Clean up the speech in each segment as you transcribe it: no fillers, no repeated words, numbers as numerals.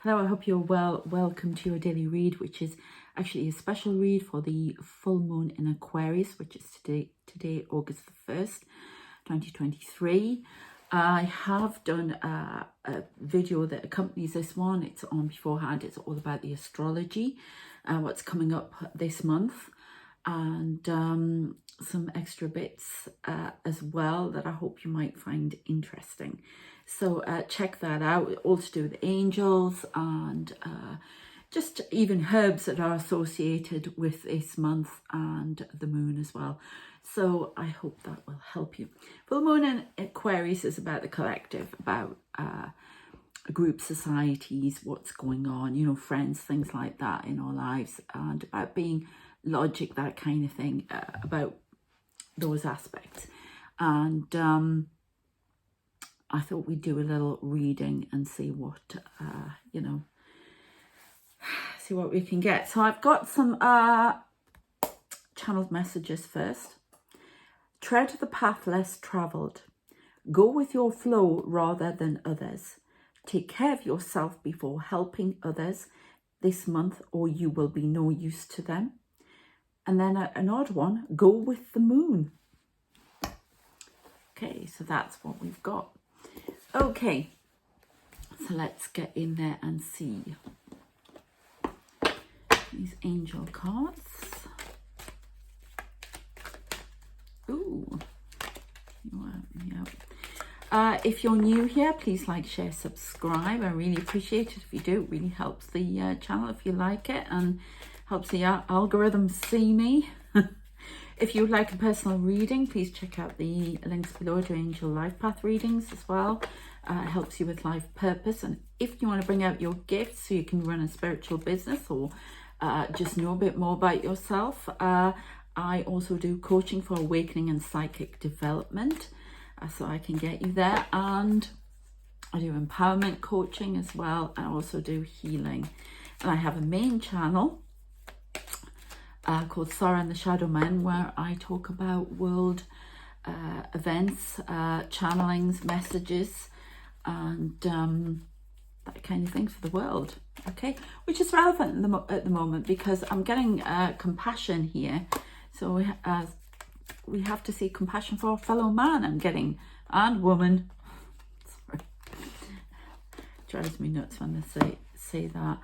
Hello, I hope you're well. Welcome to your daily read, which is actually a special read for the full moon in Aquarius, which is today August the 1st, 2023. I have done a video that accompanies this one. It's on beforehand. It's all about the astrology, what's coming up this month, and some extra bits as well that I hope you might find interesting. So check that out. All to do with angels and just even herbs that are associated with this month and the moon as well. So I hope that will help you. Full moon in Aquarius is about the collective, about group societies, what's going on, you know, friends, things like that in our lives, and about being logic, that kind of thing, about those aspects. And I thought we'd do a little reading and see what, see what we can get. So I've got some channeled messages first. Tread the path less travelled. Go with your flow rather than others. Take care of yourself before helping others this month, or you will be no use to them. And then an odd one, go with the moon. Okay, so that's what we've got. Okay, so let's get in there and see these angel cards. Ooh, yeah. If you're new here, please like, share, subscribe. I really appreciate it if you do. It really helps the channel if you like it and helps the algorithm see me. If you would like a personal reading, please check out the links below to Angel Life Path readings as well. It helps you with life purpose. And if you want to bring out your gifts so you can run a spiritual business or just know a bit more about yourself, I also do coaching for awakening and psychic development. So I can get you there. And I do empowerment coaching as well. I also do healing. And I have a main channel called Sarah and the Shadow Men, where I talk about world events, channelings, messages, and that kind of thing for the world. Okay, which is relevant at the moment because I'm getting compassion here. So we have to see compassion for our fellow man. I'm getting, and woman. Sorry, drives me nuts when they say that.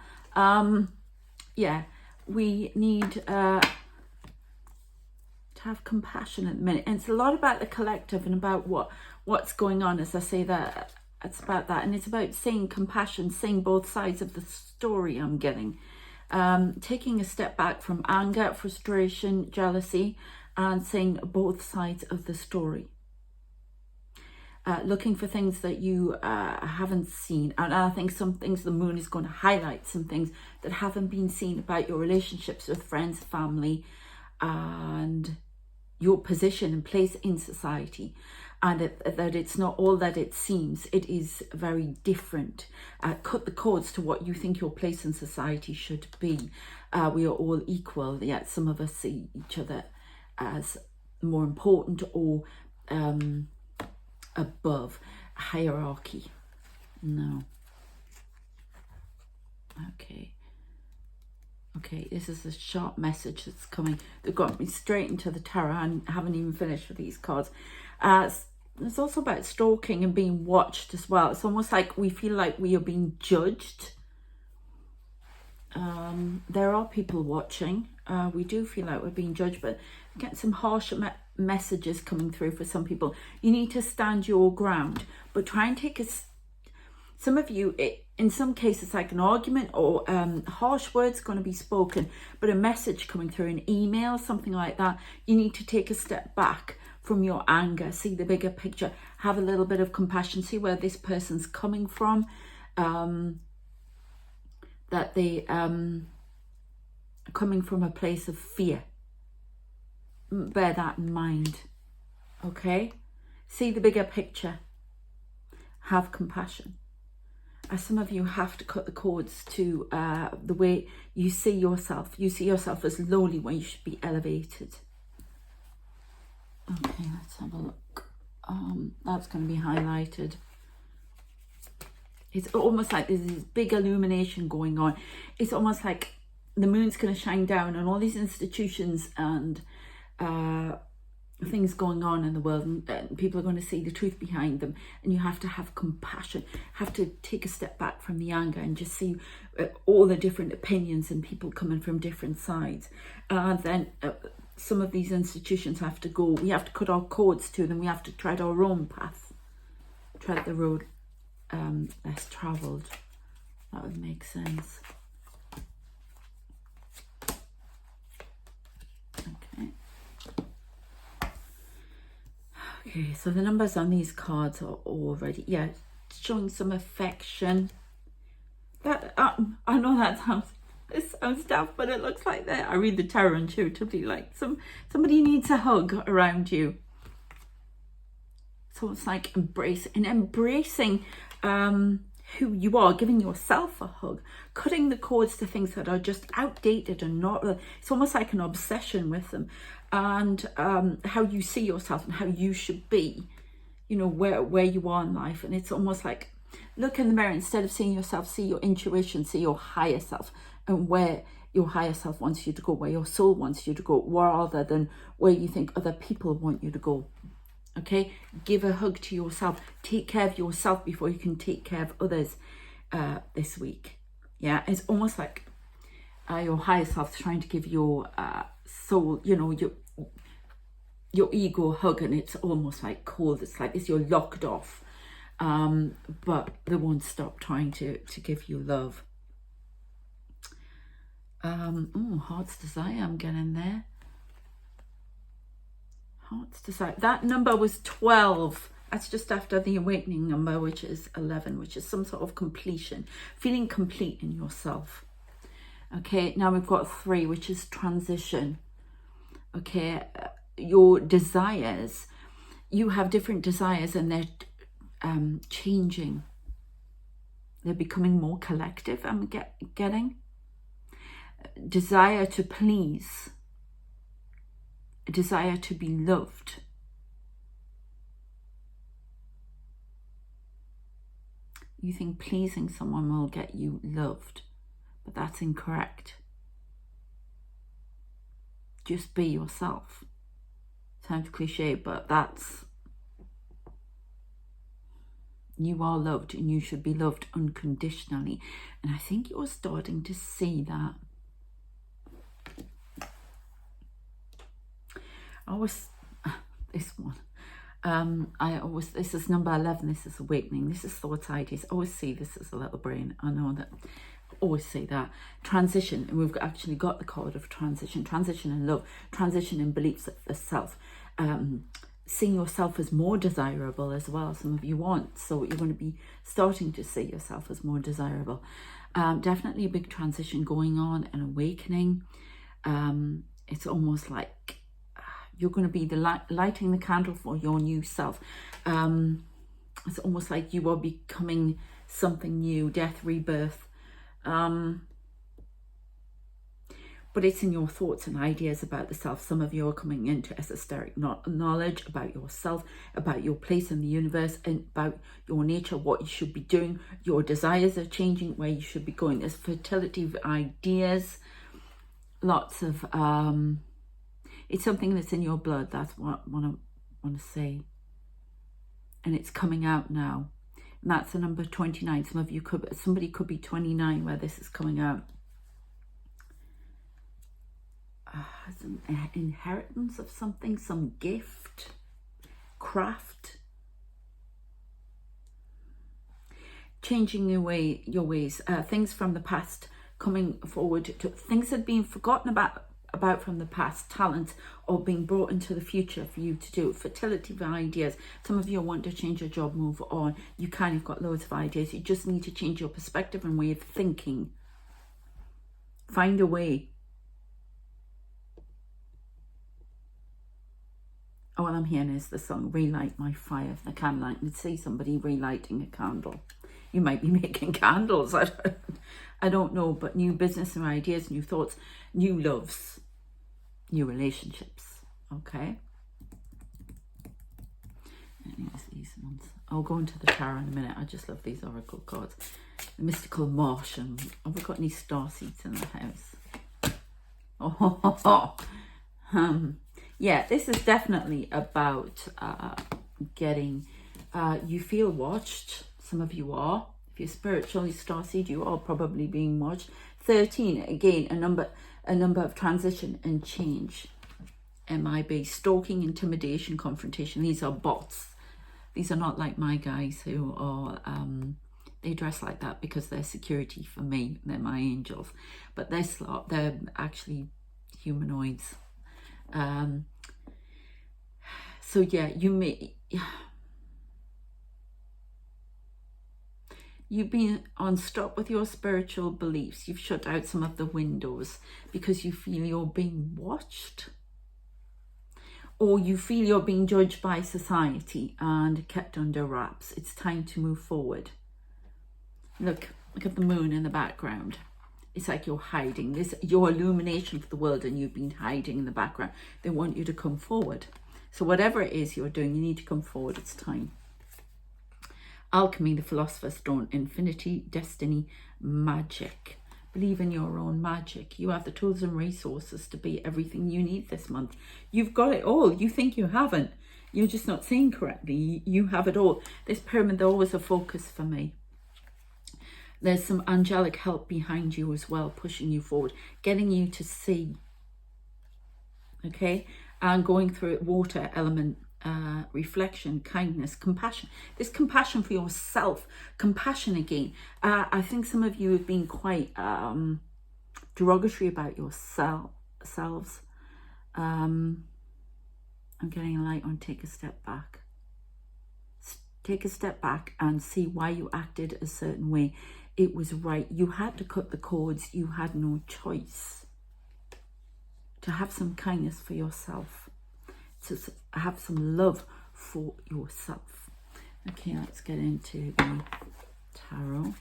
Yeah. We need to have compassion at the minute, and it's a lot about the collective and about what's going on. As I say, that it's about that, and it's about seeing compassion, seeing both sides of the story. I'm getting taking a step back from anger, frustration, jealousy, and seeing both sides of the story. Looking for things that you haven't seen, and I think some things the moon is going to highlight, some things that haven't been seen about your relationships with friends, family, and your position and place in society, and that it's not all that it seems. It is very different. Cut the cords to what you think your place in society should be. We are all equal, yet some of us see each other as more important or above hierarchy. No. Okay, this is a sharp message that's coming. They've got me straight into the tarot and I haven't even finished with these cards. It's also about stalking and being watched as well. It's almost like we feel like we are being judged. There are people watching. We do feel like we're being judged, but get some harsh messages coming through for some people. You need to stand your ground, but try and take some of you, in some cases, like an argument or harsh words going to be spoken, but a message coming through, an email, something like that. You need to take a step back from your anger, see the bigger picture, have a little bit of compassion, see where this person's coming from, that they coming from a place of fear. Bear that in mind. Okay, see the bigger picture, have compassion. As some of you have to cut the cords to the way you see yourself. You see yourself as lowly when you should be elevated. Okay, let's have a look. That's going to be highlighted. It's almost like there's this big illumination going on. It's almost like the moon's going to shine down on all these institutions and things going on in the world, and people are going to see the truth behind them, and you have to have compassion, have to take a step back from the anger and just see all the different opinions and people coming from different sides. And then some of these institutions have to go. We have to cut our cords to them. We have to tread our own path, tread the road less travelled. That would make sense. Okay, so the numbers on these cards are already, yeah, showing some affection. That I know that sounds daft, but it looks like that. I read the tarot intuitively, like somebody needs a hug around you. So it's like embracing who you are, giving yourself a hug, cutting the cords to things that are just outdated and not. It's almost like an obsession with them, and how you see yourself and how you should be, you know, where you are in life. And it's almost like, look in the mirror, instead of seeing yourself, see your intuition, see your higher self, and where your higher self wants you to go, where your soul wants you to go, rather than where you think other people want you to go. Okay, give a hug to yourself. Take care of yourself before you can take care of others this week. Yeah, it's almost like your higher self trying to give your soul, you know, your ego a hug, and it's almost like cold. It's like you're locked off, but they won't stop trying to give you love. Heart's desire, I'm getting there. Heart's desire. That number was 12. That's just after the awakening number, which is 11, which is some sort of completion, feeling complete in yourself. Okay, now we've got 3, which is transition. Okay, your desires, you have different desires, and they're changing. They're becoming more collective, I'm getting. Desire to please. A desire to be loved. You think pleasing someone will get you loved, but that's incorrect. Just be yourself. Sounds cliche, but that's, you are loved, and you should be loved unconditionally. And I think you're starting to see that. This one, this is number 11, this is awakening, this is thoughts, ideas. I always see this as a little brain. I know that, always say that. Transition, and we've actually got the card of transition in love, transition in beliefs of the self, seeing yourself as more desirable as well. Some of you want, so you're going to be starting to see yourself as more desirable. Definitely a big transition going on, an awakening. It's almost like you're going to be lighting the candle for your new self. It's almost like you are becoming something new, death, rebirth. But it's in your thoughts and ideas about the self. Some of you are coming into esoteric knowledge about yourself, about your place in the universe, and about your nature, what you should be doing. Your desires are changing, where you should be going. There's fertility ideas, lots of... it's something that's in your blood. That's what I want to say. And it's coming out now. And that's the number 29. Somebody could be 29 where this is coming out. Some inheritance of something, some gift, craft. Changing your ways. Things from the past coming forward. Things that had been forgotten about from the past, talent, or being brought into the future for you to do. Fertility of ideas. Some of you want to change your job, move on. You've got loads of ideas. You just need to change your perspective and way of thinking. Find a way. All I'm hearing is the song Relight My Fire, the candlelight. I can see somebody relighting a candle. You might be making candles. I don't know, but new business, new ideas, new thoughts, new loves, new relationships. Okay. And here's these ones. I'll go into the tarot in a minute. I just love these oracle cards. The mystical Martian. Have we got any star seeds in the house? Oh, yeah, this is definitely about getting, you feel watched. Some of you are. If you're spiritually starseed, you are probably being watched. 13, again, a number of transition and change. MIB, stalking, intimidation, confrontation. These are bots. These are not like my guys who are, they dress like that because they're security for me. They're my angels. But they're actually humanoids. So yeah, you've been on stop with your spiritual beliefs. You've shut out some of the windows because you feel you're being watched. Or you feel you're being judged by society and kept under wraps. It's time to move forward. Look at the moon in the background. It's like you're hiding. This your illumination for the world, and you've been hiding in the background. They want you to come forward. So whatever it is you're doing, you need to come forward. It's time. Alchemy, the Philosopher's Stone, infinity, destiny, magic. Believe in your own magic. You have the tools and resources to be everything you need this month. You've got it all. You think you haven't. You're just not seeing correctly. You have it all. This pyramid, they're always a focus for me. There's some angelic help behind you as well, pushing you forward, getting you to see. Okay? And going through it, water element, reflection, kindness, compassion. This compassion for yourself, compassion again. I think some of you have been quite derogatory about yourselves. I'm getting a light on take a step back. Take a step back and see why you acted a certain way. It was right. You had to cut the cords. You had no choice. To have some kindness for yourself. To have some love for yourself. Okay, let's get into the tarot.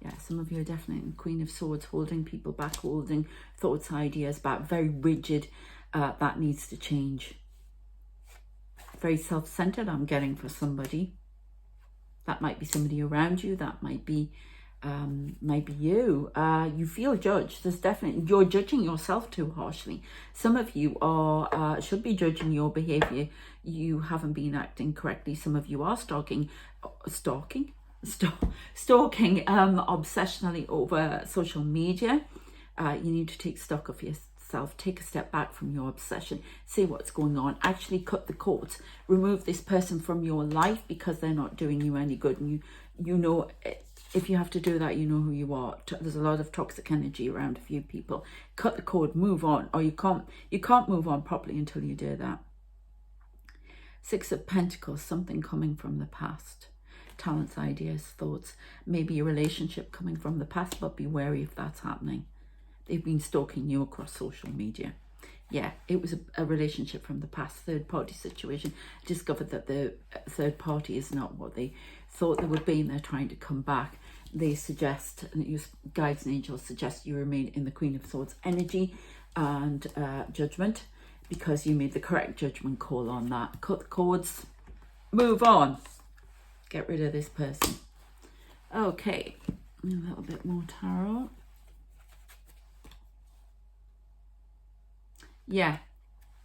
Yeah, some of you are definitely Queen of Swords, holding people back, holding thoughts, ideas back, very rigid. That needs to change. Very self-centered, I'm getting for somebody. That might be somebody around you. That might be you. You feel judged. There's definitely, you're judging yourself too harshly. Some of you are should be judging your behavior. You haven't been acting correctly. Some of you are stalking obsessionally over social media. You need to take stock of yourself. Take a step back from your obsession. See what's going on. Actually cut the cords. Remove this person from your life because they're not doing you any good. And you know, if you have to do that, you know who you are. There's a lot of toxic energy around a few people. Cut the cord. Move on. Or you can't move on properly until you do that. Six of Pentacles. Something coming from the past. Talents, ideas, thoughts. Maybe a relationship coming from the past, but be wary if that's happening. They've been stalking you across social media. Yeah, it was a relationship from the past, third-party situation. Discovered that the third party is not what they thought they would be, and they're trying to come back. They suggest, and your guides and angels suggest you remain in the Queen of Swords energy and judgment, because you made the correct judgment call on that. Cut the cords, move on. Get rid of this person. Okay, a little bit more tarot. Yeah,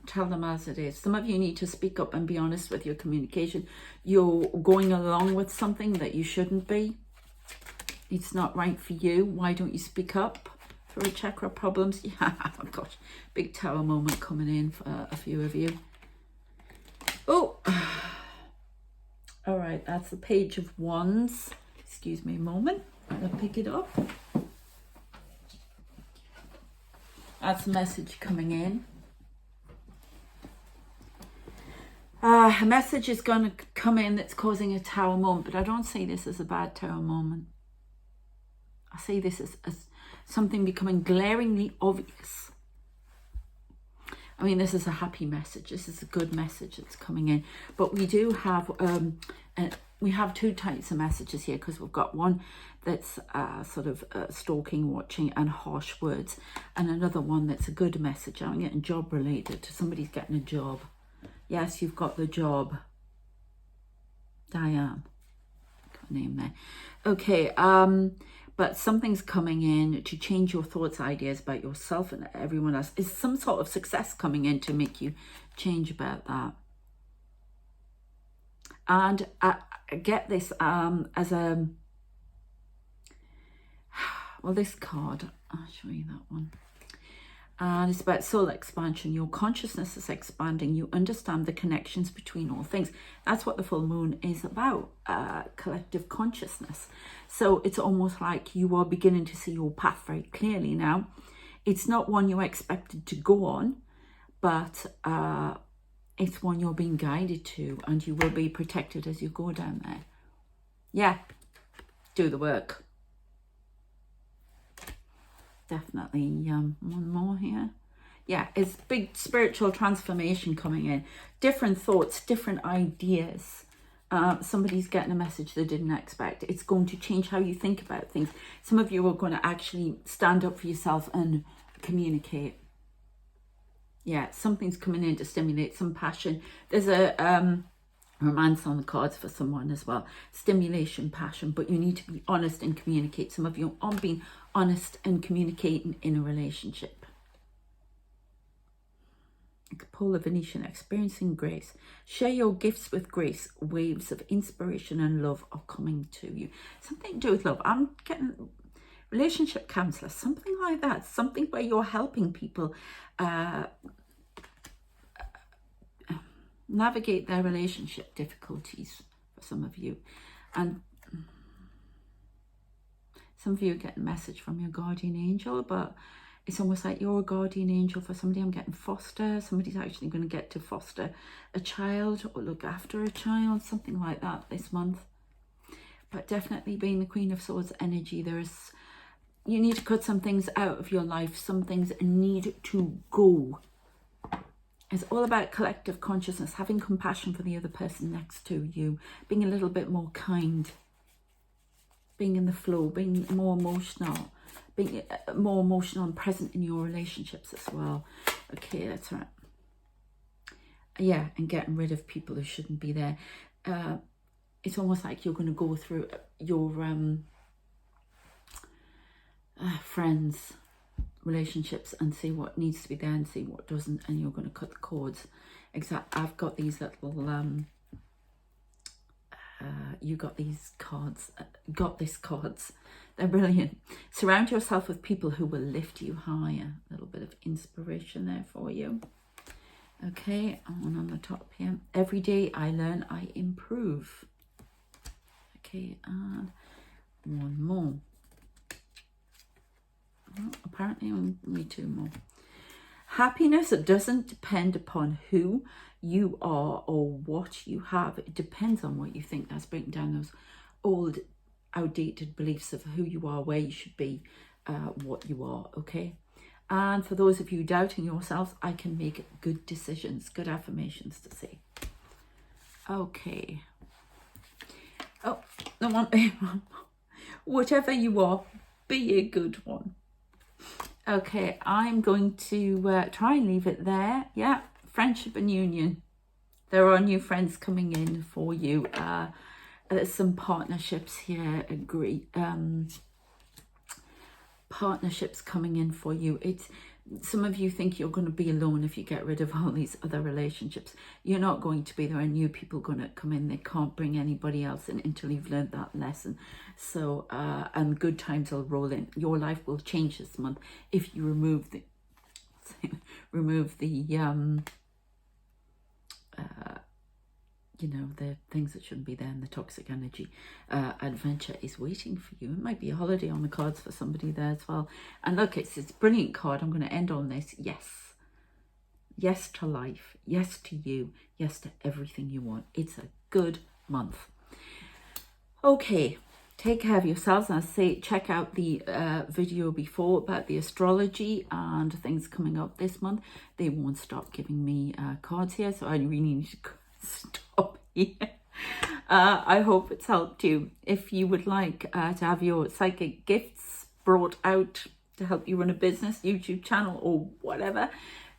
tell them as it is. Some of you need to speak up and be honest with your communication. You're going along with something that you shouldn't be. It's not right for you. Why don't you speak up? For chakra problems. Yeah, oh gosh, big tower moment coming in for a few of you. Oh, all right, that's the Page of Wands. Excuse me a moment. I'll pick it up. That's a message coming in. A message is going to come in that's causing a tower moment, but I don't see this as a bad tower moment. I see this as something becoming glaringly obvious. I mean, this is a happy message. This is a good message that's coming in. But we do have we have two types of messages here, because we've got one that's sort of stalking, watching, and harsh words. And another one that's a good message. I'm getting job related. Somebody's getting a job. Yes, you've got the job. Diane. Got a name there. Okay, but something's coming in to change your thoughts, ideas about yourself and everyone else. Is some sort of success coming in to make you change about that? And I get this as a, well, this card, I'll show you that one. And it's about soul expansion. Your consciousness is expanding. You understand the connections between all things. That's what the full moon is about, collective consciousness. So it's almost like you are beginning to see your path very clearly now. It's not one you expected to go on, but it's one you're being guided to, and you will be protected as you go down there. Yeah, do the work. Definitely one more here. Yeah, it's big spiritual transformation coming in. Different thoughts, different ideas. Somebody's getting a message they didn't expect. It's going to change how you think about things. Some of you are going to actually stand up for yourself and communicate. Yeah, something's coming in to stimulate some passion. There's a romance on the cards for someone as well. Stimulation, passion, but you need to be honest and communicate. Some of you aren't being honest and communicating in a relationship. Polar Venetian, experiencing grace. Share your gifts with grace. Waves of inspiration and love are coming to you. Something to do with love. I'm getting relationship counselor, something like that. Something where you're helping people navigate their relationship difficulties for some of you. And some of you are getting a message from your guardian angel, but it's almost like you're a guardian angel for somebody. I'm getting foster. Somebody's actually going to get to foster a child or look after a child, something like that this month. But definitely being the Queen of Swords energy, you need to cut some things out of your life. Some things need to go. It's all about collective consciousness, having compassion for the other person next to you, being a little bit more kind, being in the flow, being more emotional, being more emotional and present in your relationships as well. Okay, that's right. Yeah, and getting rid of people who shouldn't be there. It's almost like you're going to go through your friends' relationships and see what needs to be there and see what doesn't, and you're going to cut the cords. I've got these little you got these cards, cards. They're brilliant. Surround yourself with people who will lift you higher. A little bit of inspiration there for you. Okay, and on the top here, every day I learn, I improve. Okay, and one more. Well, apparently only two more. Happiness doesn't depend upon who you are or what you have. It depends on what you think. That's breaking down those old, outdated beliefs of who you are, where you should be, what you are, okay? And for those of you doubting yourselves, I can make good decisions, good affirmations to say. Okay. Oh, no one. Whatever you are, be a good one. Okay, I'm going to try and leave it there. Yeah, friendship and union. There are new friends coming in for you. There's some partnerships here. Partnerships coming in for you. Some of you think you're going to be alone if you get rid of all these other relationships. You're not going to be. There are new people going to come in. They can't bring anybody else in until you've learned that lesson. So, and good times will roll in. Your life will change this month if you remove the you know, the things that shouldn't be there and the toxic energy. Adventure is waiting for you. It might be a holiday on the cards for somebody there as well. And look, it's this brilliant card. I'm going to end on this. Yes. Yes to life. Yes to you. Yes to everything you want. It's a good month. Okay. Take care of yourselves. And I say, check out the video before about the astrology and things coming up this month. They won't stop giving me cards here, so I really need to stop here. I hope it's helped you. If you would like to have your psychic gifts brought out to help you run a business, YouTube channel, or whatever,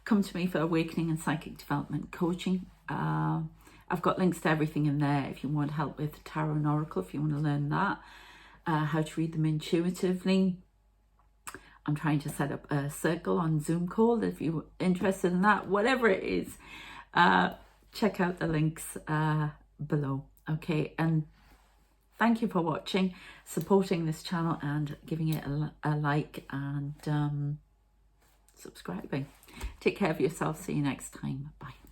come to me for Awakening and Psychic Development Coaching. I've got links to everything in there if you want help with Tarot and Oracle, if you want to learn that, how to read them intuitively. I'm trying to set up a circle on Zoom call if you're interested in that. Whatever it is, check out the links below. Okay, and thank you for watching, supporting this channel, and giving it a like and subscribing. Take care of yourself. See you next time. Bye.